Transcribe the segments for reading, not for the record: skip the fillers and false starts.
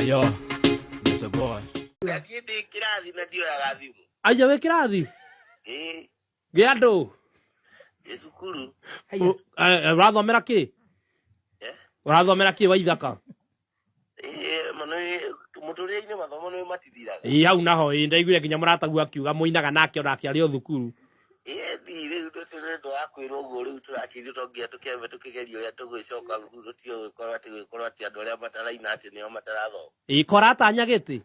Yo, there's a boy. Gathiĩ kĩrathi na ndioyaga thimũ. Aja wĩ kĩrathi? Gĩa andũ? Gĩ cukuru. Ũrathomera kĩ? Ũrathomera kĩ Waithaka? Mũtũrĩre-inĩ mathomo nĩ matithiraga. Hau naho ndaiguire nginya mũratagu akiuga mũinaga nake onake arĩ o thukuru. Rĩu nĩtũrenda wa kwĩrwo ũguo rĩu tũrakĩrio tonginya tũkĩambe tũkĩgeria ũrĩa tũgũgĩcoka thukuru tio gwĩkorwo atĩ andũ arĩa mataraina atĩ nĩo matarathoma. Kora atanya gĩtĩ?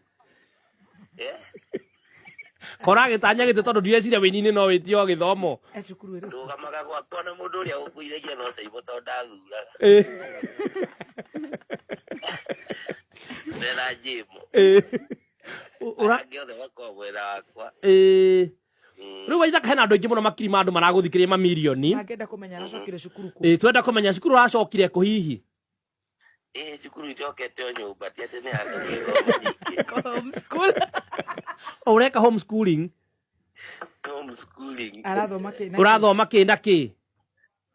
Kora agĩtanya gĩtĩ tondũ ndireciria wĩini-inĩ no wĩtio gĩthomo. Ndũgamaga gwakwa na mũndũ ũrĩa ũkũithagia no caimbo tondũ ndathuraga. Ndera njĩmo. Ũrangĩothe wakorwo mwena wakwa. Rĩu Waithaka hena andũ aingĩ mũno makiri ma andũ maragũthikĩrĩria mamirioni. Angĩenda kũmenya aracokire cukuru kũ. Twenda kũmenya cukuru aracokire kũ hihi. Cukuru icokete o nyũmba ti atĩ nĩ handũ gwĩthoma. Homeschool. Ũreka homeschooling? Homeschooling. Ũrathoma kĩ na kĩ?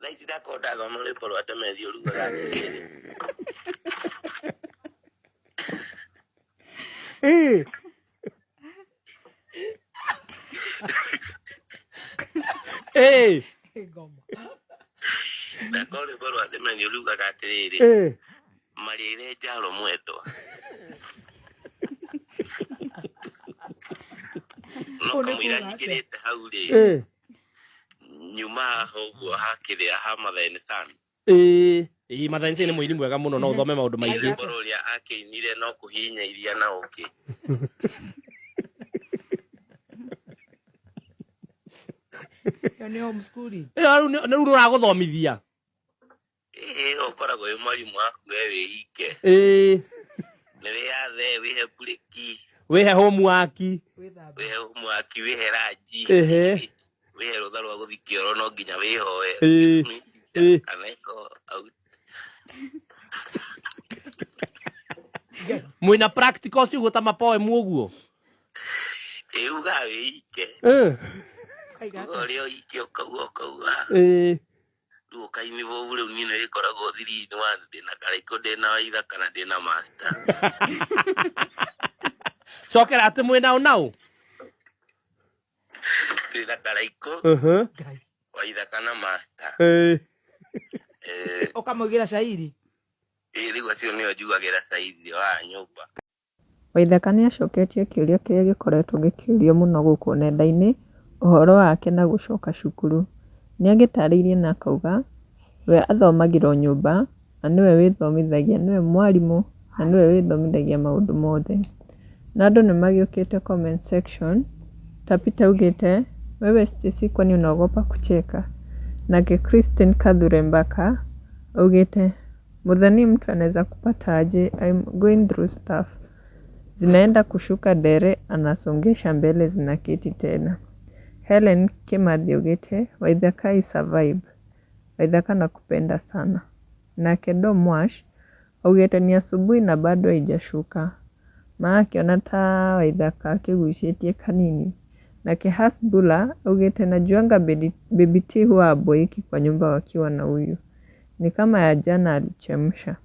Na ici ndakorwo ndathoma rwĩmbo rwa Temethi ũrugaga atĩrĩrĩ. Ndakorwo rwĩmbo rwa Temethi ũrugaga atĩrĩrĩ. Marĩre njaro mwendwa. No kamũira nyingĩrĩte hau rĩ. Nyuma haha ũguo hakĩrĩa ha Mathai Sun. Mathai Sun nĩ mũini mwega mũno no ũthome maũndũ maingĩ. Rwĩmbo rũrĩa akĩinire no kũhihinya iria na ũkĩ. Nĩ homeschooling. Rĩu ũragũthomithia. Ũkoragwo wĩ mwarimũ waku we wĩike. Nĩ wĩyathe wĩhe burĩki. Wĩhe homework. Wĩhe homework wĩhe ranji. Wĩhe rũtha rwa gũthiĩ kĩoro no nginya wĩhoe. Kana iko mwĩna practical ũcio ũguo ta mapoem ũguo. Uga wĩike. Ũrĩa ũike ũkauga. Rĩu ũkainĩrwo rĩu niĩ nĩrĩkoragwo thiri-inĩ wa ndĩna Karaikũ ndĩna Waithaka na ndĩna Master. Cokera atĩ mwĩna ũnaũ? Twĩna Karaikũ, Waithaka na Master. Ũkamũigĩra cairi? Rĩu acio nĩo njugagĩra cairi wa nyũmba. Waithaka nĩacoketie kĩũria kĩrĩa gĩkoretwo gĩkĩũrio mũno gũkũ nenda-inĩ, ũhoro wake na gũcoka cukuru. Nĩagĩtarĩirie na akauga we athomagĩra nyũmba na nĩwe wĩthomithagia, nĩwe mwarimũ na nĩwe wĩthomithagia maũndũ mothe. Na andũ nĩmagĩũkĩte comment section ta Peter augĩte wewe Stacy kwani unaogopa kucheka. Nake Christine Kadhure Mbaka augĩte mudhani mtu anaweza kupata aje, I'm going through stuff. Zinaenda kushuka dere anasongesha mbele zinaketi tena. Helen Kimathi augĩte Waithaka is a vibe. Waithaka nakupenda sana. Nake Dom Wash augĩte ni asubuhi na bado haijashuka. Akiona ta Waithaka akigucĩtie kanini. Nake Hasbula augĩte najuanga baby T huwa aboeki kwa nyumba wakiwa na huyu. Ni kama ya jana alichemsha.